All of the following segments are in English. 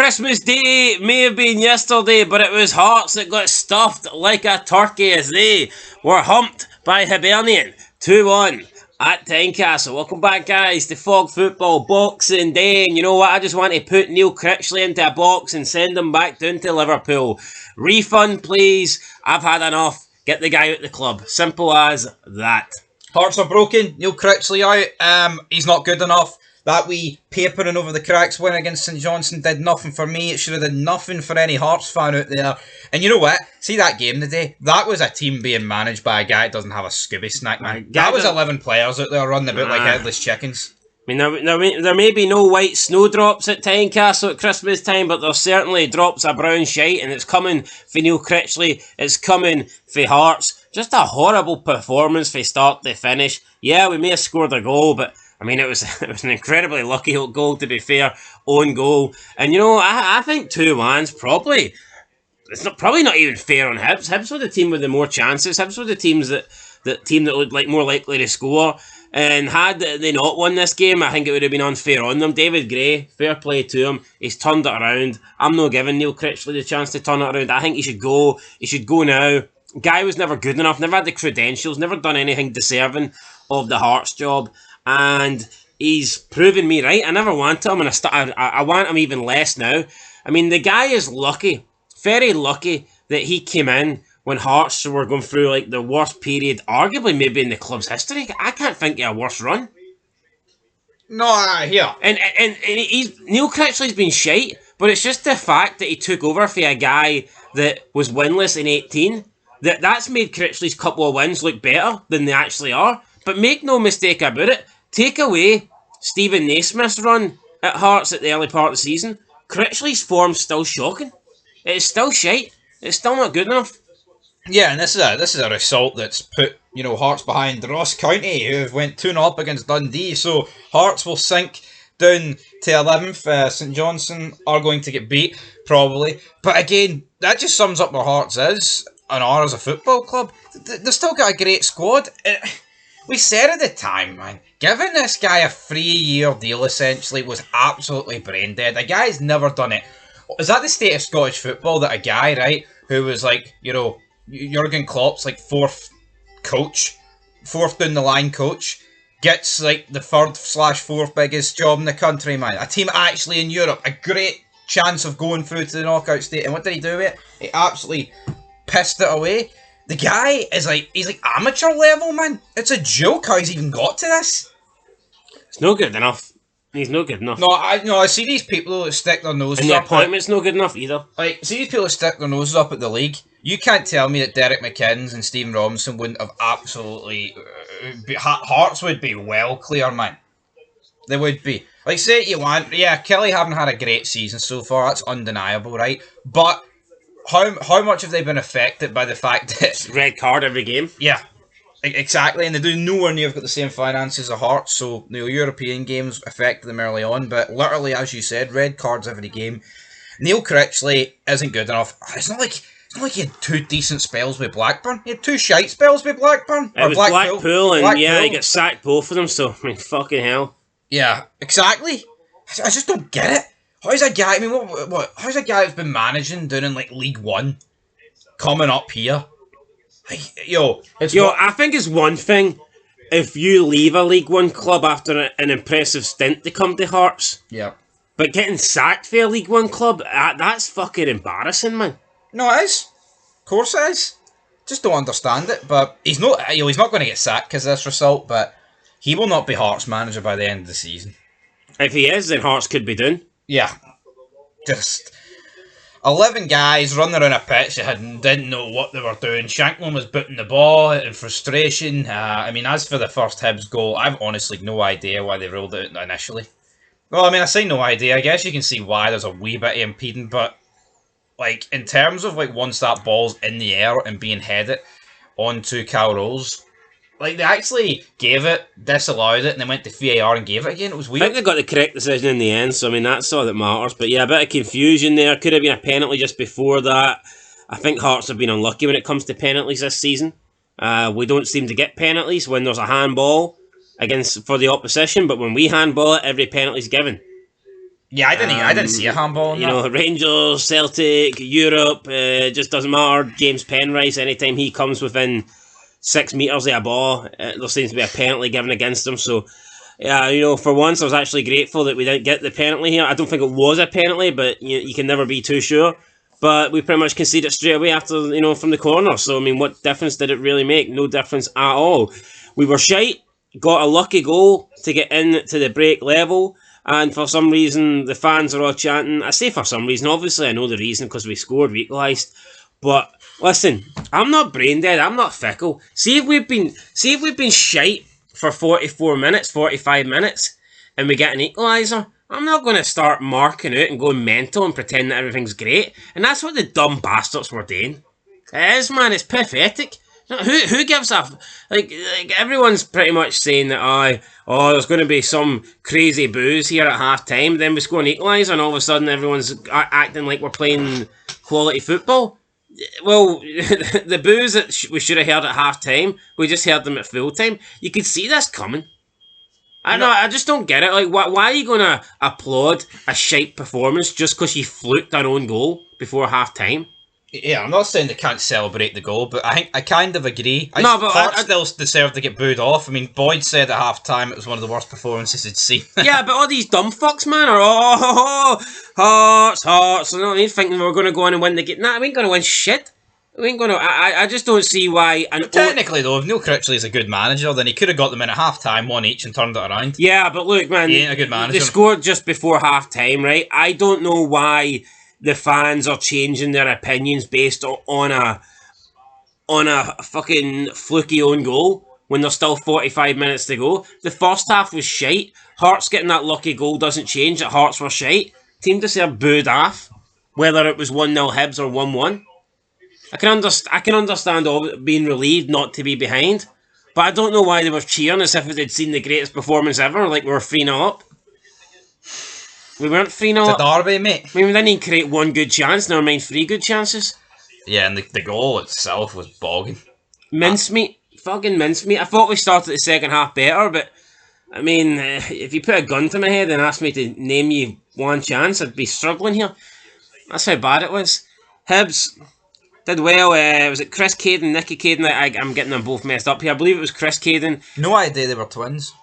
Christmas Day may have been yesterday, but it was Hearts that got stuffed like a turkey as they were humped by Hibernian 2-1 at Tynecastle. Welcome back, guys, to Fog Football Boxing Day. And you know what? I just want to put Neil Critchley into a box and send him back down to Liverpool. Refund, please. I've had enough. Get the guy out the club. Simple as that. Hearts are broken. Neil Critchley out. He's not good enough. That wee papering over the cracks win against St Johnstone did nothing for me. It should have done nothing for any Hearts fan out there. And you know what? See that game today? That was a team being managed by a guy that doesn't have a Scooby snack, man. That was 11 players out there running about like headless chickens. I mean, there may be no white snowdrops at Tynecastle at Christmas time, but there's certainly drops of brown shite, and it's coming for Neil Critchley. It's coming for Hearts. Just a horrible performance from start to finish. Yeah, we may have scored a goal, but I mean, it was an incredibly lucky goal, to be fair, own goal. And, you know, I think 2-1's probably not even fair on Hibs. Hibs were the team with the more chances. Hibs were the team that looked like more likely to score. And had they not won this game, I think it would have been unfair on them. David Gray, fair play to him. He's turned it around. I'm not giving Neil Critchley the chance to turn it around. I think he should go. He should go now. Guy was never good enough, never had the credentials, never done anything deserving of the Hearts job. And he's proven me right. I never wanted him, and I want him even less now. I mean, the guy is lucky, very lucky, that he came in when Hearts were going through like the worst period, arguably maybe in the club's history. I can't think of a worse run. No, here. And Neil Critchley's been shite, but it's just the fact that he took over for a guy that was winless in 18. That's made Critchley's couple of wins look better than they actually are. But make no mistake about it, take away Stephen Naismith's run at Hearts at the early part of the season, Critchley's form's still shocking. It's still shite. It's still not good enough. Yeah, and this is a result that's put, you know, Hearts behind Ross County, who went 2-0 up against Dundee. So Hearts will sink down to 11th. St Johnstone are going to get beat, probably. But again, that just sums up where Hearts is and are as a football club. They've still got a great squad. We said at the time, man, giving this guy a 3-year deal essentially was absolutely brain dead. The guy's never done it. Is that the state of Scottish football, that a guy, right, who was like, you know, Jurgen Klopp's like fourth down the line coach, gets like the 3rd/4th biggest job in the country, man. A team actually in Europe, a great chance of going through to the knockout state. And what did he do with it? He absolutely pissed it away. The guy is he's like amateur level, man. It's a joke how he's even got to this. It's no good enough. He's no good enough. I see these people that stick their noses up. And the appointment's no good enough either. Like, see these people that stick their noses up at the league. You can't tell me that Derek McKinns and Stephen Robinson wouldn't have absolutely... Hearts would be well clear, man. They would be. Like, say you want... Yeah, Kelly haven't had a great season so far. That's undeniable, right? But how much have they been affected by the fact that... Red card every game. Yeah. Exactly, and they do nowhere near have got the same finances as Hearts, so European games affected them early on, but literally, as you said, red cards every game. Neil Critchley isn't good enough. It's not like he had 2 decent spells with Blackburn. He had 2 shite spells with Blackburn. It was Blackpool, and yeah, he got sacked both of them, so, I mean, fucking hell. Yeah, exactly. I just don't get it. How's a guy, I mean, how's a guy that's been managing down in, like, League One coming up here? I think it's one thing if you leave a League One club after an impressive stint to come to Hearts. Yeah. But getting sacked for a League One club, that's fucking embarrassing, man. No, it is. Of course it is. Just don't understand it. But he's not going to get sacked because of this result, but he will not be Hearts manager by the end of the season. If he is, then Hearts could be done. Yeah. Just 11 guys running around a pitch that didn't know what they were doing. Shanklin was booting the ball in frustration. I mean, as for the first Hibs goal, I've honestly no idea why they ruled it out initially. Well, I mean, I say no idea. I guess you can see why there's a wee bit of impeding, but like in terms of like once that ball's in the air and being headed onto Cal Rolls, like they actually gave it, disallowed it, and then went to VAR and gave it again. It was weird. I think they got the correct decision in the end, so I mean that's all that matters. But yeah, a bit of confusion there. Could have been a penalty just before that. I think Hearts have been unlucky when it comes to penalties this season. We don't seem to get penalties when there's a handball for the opposition, but when we handball it, every penalty's given. Yeah, I didn't see a handball in You that. know, Rangers, Celtic, Europe, it just doesn't matter. James Penrice, anytime he comes within 6 metres of a ball, there seems to be a penalty given against him. So, yeah, you know, for once I was actually grateful that we didn't get the penalty here. I don't think it was a penalty, but you can never be too sure. But we pretty much conceded straight away after, you know, from the corner. So, I mean, what difference did it really make? No difference at all. We were shite, got a lucky goal to get into the break level. And for some reason, the fans are all chanting. I say for some reason, obviously I know the reason because we scored, we equalised. But listen, I'm not brain dead. I'm not fickle. See if we've been shite for 44 minutes, 45 minutes, and we get an equaliser. I'm not going to start marking out and going mental and pretend that everything's great. And that's what the dumb bastards were doing. It is, man. It's pathetic. Who gives a... Like everyone's pretty much saying that, there's going to be some crazy boos here at half-time. Then we score an equaliser and all of a sudden everyone's acting like we're playing quality football. Well, the boos that we should have heard at half-time, we just heard them at full-time. You could see this coming. I just don't get it. Like, why are you going to applaud a shite performance just because you fluked our own goal before half-time? Yeah, I'm not saying they can't celebrate the goal, but I kind of agree. Hearts still deserve to get booed off. I mean, Boyd said at half-time it was one of the worst performances he'd seen. Yeah, but all these dumb fucks, man, are, Hearts, you know what I mean? Thinking we're going to go on and win the game. Nah, we ain't going to win shit. We ain't going to... I just don't see why... Technically, though, if Neil Critchley is a good manager, then he could have got them in at half-time, one each, and turned it around. Yeah, but look, man... He ain't a good manager. They scored just before half-time, right? I don't know why... the fans are changing their opinions based on a fucking fluky own goal when there's still 45 minutes to go. The first half was shite. Hearts getting that lucky goal doesn't change that Hearts were shite. Team deserve booed off, whether it was 1-0 Hibs or 1-1. I can understand being relieved not to be behind, but I don't know why they were cheering as if they'd seen the greatest performance ever, like we were 3-0 up. We weren't 3-0 up. It's a derby, mate. I mean, we didn't even create one good chance, never mind 3 good chances. Yeah, and the goal itself was bogging. Mincemeat. Fucking mincemeat. I thought we started the second half better, but, I mean, if you put a gun to my head and asked me to name you one chance, I'd be struggling here. That's how bad it was. Hibs did well. Was it Chris Caden, Nicky Caden? I'm getting them both messed up here. I believe it was Chris Caden. No idea they were twins.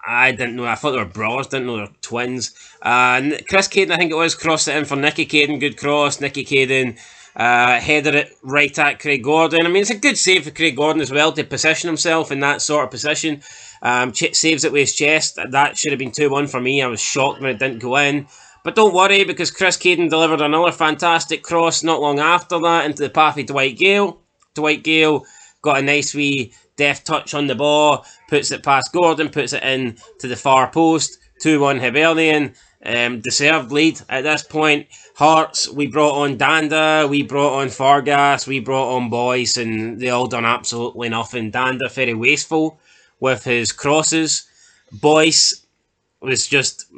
I didn't know. I thought they were brothers. Didn't know they were twins. Chris Caden, I think it was, crossed it in for Nicky Caden. Good cross. Nicky Caden headed it right at Craig Gordon. I mean, it's a good save for Craig Gordon as well to position himself in that sort of position. Saves it with his chest. That should have been 2-1 for me. I was shocked when it didn't go in. But don't worry, because Chris Caden delivered another fantastic cross not long after that into the path of Dwight Gale. Dwight Gale got a nice wee deft touch on the ball, puts it past Gordon, puts it in to the far post. 2-1 Hibernian. Deserved lead at this point. Hearts, we brought on Danda, we brought on Fargas, we brought on Boyce, and they all done absolutely nothing. Danda very wasteful with his crosses. Boyce was just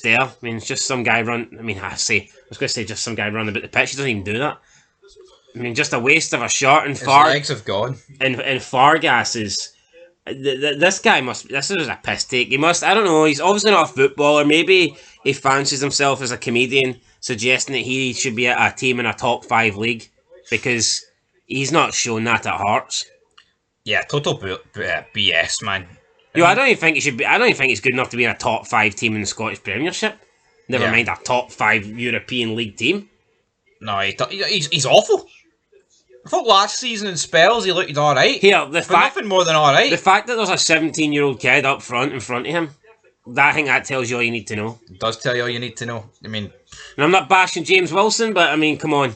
there. I mean, it's just some guy run. I mean, I was going to say just some guy running about the pitch. He doesn't even do that. I mean, just a waste of a shot. And his legs have gone. And Fargas is... This guy must... This is a piss take. He must... I don't know. He's obviously not a footballer. Maybe he fancies himself as a comedian, suggesting that he should be at a team in a top 5 league, because he's not shown that at Hearts. Yeah, total BS, man. I don't even think he should be... I don't even think he's good enough to be in a top 5 team in the Scottish Premiership. Never mind a top 5 European League team. No, he's awful. I thought last season in spells he looked alright. Here, nothing more than alright. The fact that there's a 17-year-old kid up front in front of him, I think that tells you all you need to know. It does tell you all you need to know. I mean... And I'm not bashing James Wilson, but I mean, come on.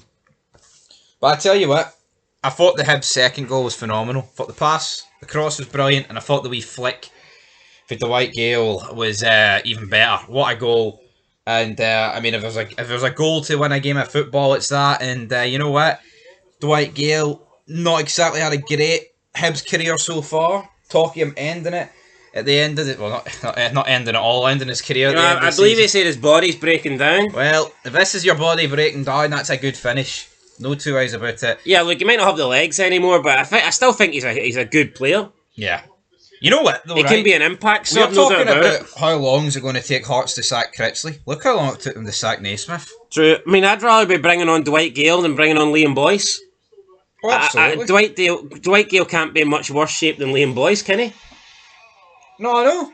But I tell you what, I thought the Hibs' second goal was phenomenal. I thought the pass, the cross was brilliant, and I thought the wee flick for Dwight Gale was even better. What a goal. And, I mean, if there's a goal to win a game of football, it's that. And, you know what? Dwight Gale, not exactly had a great Hibs career so far. Talk him ending it at the end of it. Well, not ending it all, ending his career at the end of the I believe season. he said his body's breaking down. Well, if this is your body breaking down, that's a good finish. No two ways about it. Yeah, look, he might not have the legs anymore, but I still think he's a good player. Yeah. You know what, though, It can be an impact sub, We're no doubt talking about about it. how long is it going to take Hearts to sack Critchley. Look how long it took them to sack Naismith. True. I mean, I'd rather be bringing on Dwight Gale than bringing on Liam Boyce. Oh, absolutely. Dwight Gale can't be in much worse shape than Liam Boyce, can he? No, I know.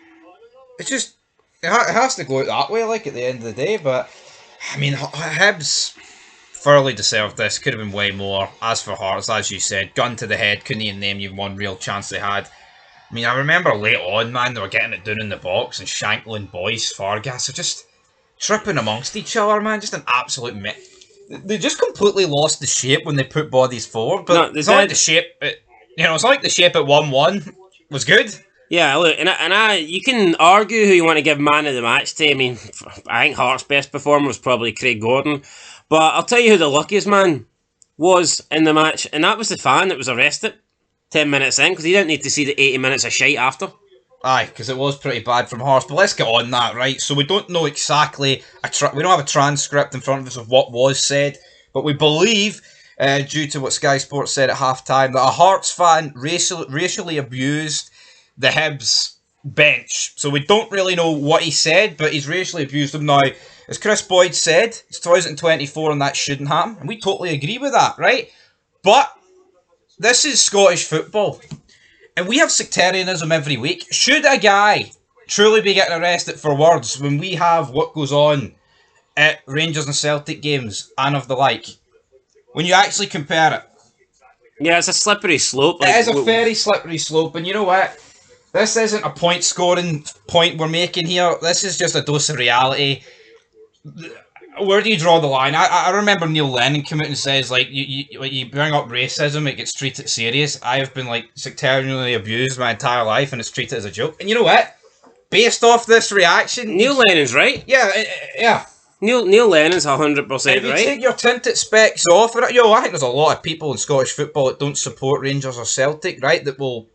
It's just, it has to go out that way, like, at the end of the day, but, I mean, Hibs thoroughly deserved this. Could have been way more. As for Hearts, as you said, gun to the head, couldn't even name you one real chance they had. I mean, I remember late on, man, they were getting it down in the box, and Shankland, Boyce, Fargas are just tripping amongst each other, man. Just an absolute They just completely lost the shape when they put bodies forward, but it's not like the shape, it's not like the shape at 1-1 was good. Yeah, look, and you can argue who you want to give man of the match to. I mean, I think Hearts' best performer was probably Craig Gordon, but I'll tell you who the luckiest man was in the match, and that was the fan that was arrested 10 minutes in, because he didn't need to see the 80 minutes of shite after. Aye, because it was pretty bad from Hearts, but let's get on that, right? So we don't know exactly, we don't have a transcript in front of us of what was said, but we believe, due to what Sky Sports said at half-time, that a Hearts fan racially abused the Hibs bench. So we don't really know what he said, but he's racially abused them. Now, as Chris Boyd said, it's 2024 and that shouldn't happen, and we totally agree with that, right? But this is Scottish football, and we have sectarianism every week. Should a guy truly be getting arrested for words when we have what goes on at Rangers and Celtic games and of the like? When you actually compare it. Yeah, it's a slippery slope. It is a very slippery slope, and you know what? This isn't a point-scoring point we're making here. This is just a dose of reality. Where do you draw the line? I remember Neil Lennon come out and says, like, you bring up racism, it gets treated serious. I have been, like, sectarianly abused my entire life, and it's treated as a joke. And you know what? Based off this reaction... Neil Lennon's right. Yeah. Neil Lennon's 100% right. If you take your tinted specs off... I think there's a lot of people in Scottish football that don't support Rangers or Celtic, right, that will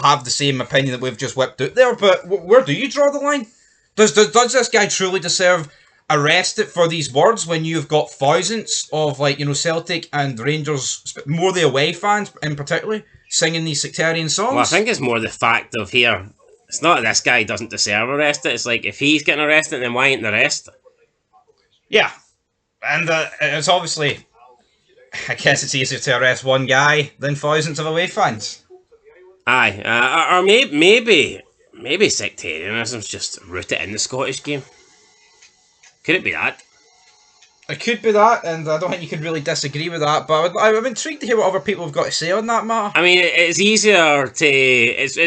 have the same opinion that we've just whipped out there, but where do you draw the line? Does this guy truly deserve arrested for these words when you've got thousands of, like, Celtic and Rangers, more the away fans in particular, singing these sectarian songs? Well, I think it's more the fact of here, it's not that this guy doesn't deserve arrested, it's like, if he's getting arrested, then why ain't the rest? Yeah, and it's obviously, I guess it's easier to arrest one guy than thousands of away fans. Aye, or maybe sectarianism's just rooted in the Scottish game. Could it be that? It could be that, and I don't think you could really disagree with that, but I'm intrigued to hear what other people have got to say on that matter. I mean, it's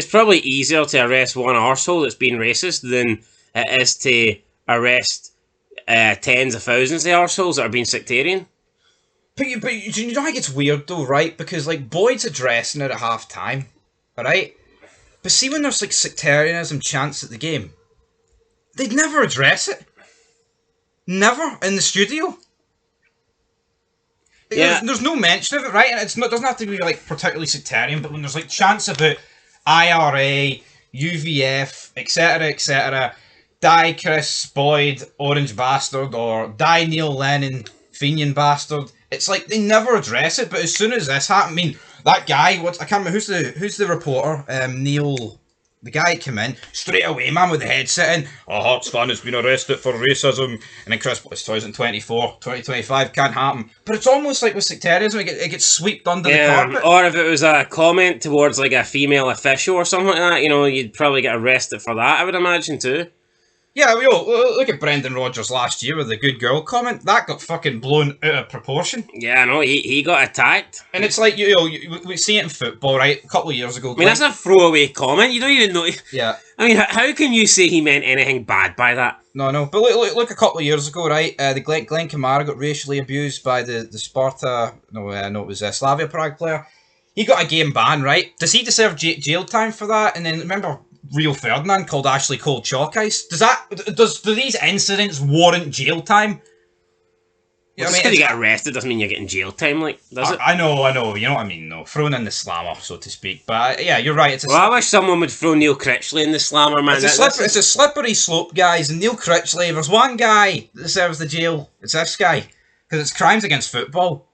probably easier to arrest one arsehole that's been racist than it is to arrest tens of thousands of arseholes that are being sectarian. But you know, I think it's weird though, right? Because, like, Boyd's addressing it at half-time, right? But see, when there's, like, sectarianism chants at the game, they'd never address it. Never in the studio. Yeah. There's no mention of it, right? And it doesn't have to be, like, particularly sectarian, but when there's, like, chants about IRA, UVF, etc., die Chris Boyd, orange bastard, or die Neil Lennon, Fenian bastard, it's like they never address it, but as soon as this happened, I mean, that guy, I can't remember, who's the reporter, Neil... The guy came in, straight away, man, with the headset in. A Hearts fan has been arrested for racism. And then Chris, it's 2024, 2025, can't happen. But it's almost like with sectarianism, it gets swept under the carpet. Or if it was a comment towards, like, a female official or something like that, you'd probably get arrested for that, I would imagine, too. Yeah, look at Brendan Rodgers last year with the good girl comment. That got fucking blown out of proportion. Yeah, I know, he got attacked. And it's like, we see it in football, right? A couple of years ago. I mean, that's a throwaway comment. You don't even know. Yeah. I mean, how can you say he meant anything bad by that? No. But look a couple of years ago, right? The Glenn Kamara got racially abused by the Sparta... No, it was a Slavia Prague player. He got a game ban, right? Does he deserve jail time for that? And then, remember... Rio Ferdinand called Ashley Cole chalk ice. Do these incidents warrant jail time? Just because you get arrested doesn't mean you're getting jail time, like, does it? I know. You know what I mean, though. Thrown in the slammer, so to speak. But yeah, you're right. I wish someone would throw Neil Critchley in the slammer, man. It's a slippery slope, guys. And Neil Critchley, there's one guy that deserves the jail. It's this guy. Because it's crimes against football.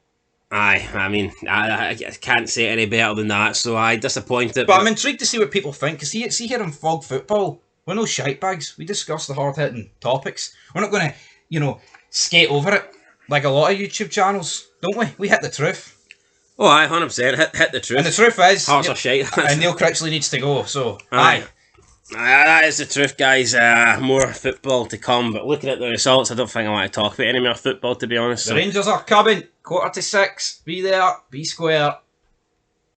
Aye, I mean, I can't say it any better than that, so I disappointed. But I'm intrigued to see what people think, because see here on Fog Football, we're no shite bags. We discuss the hard-hitting topics. We're not going to, skate over it like a lot of YouTube channels, don't we? We hit the truth. Oh, aye, 100%. Hit the truth. And the truth is... Hearts are shite. And Neil Critchley needs to go, so... Aye. That is the truth, guys. More football to come, but looking at the results, I don't think I want to talk about any more football, to be honest. The Rangers are coming, 5:45. Be there, be square.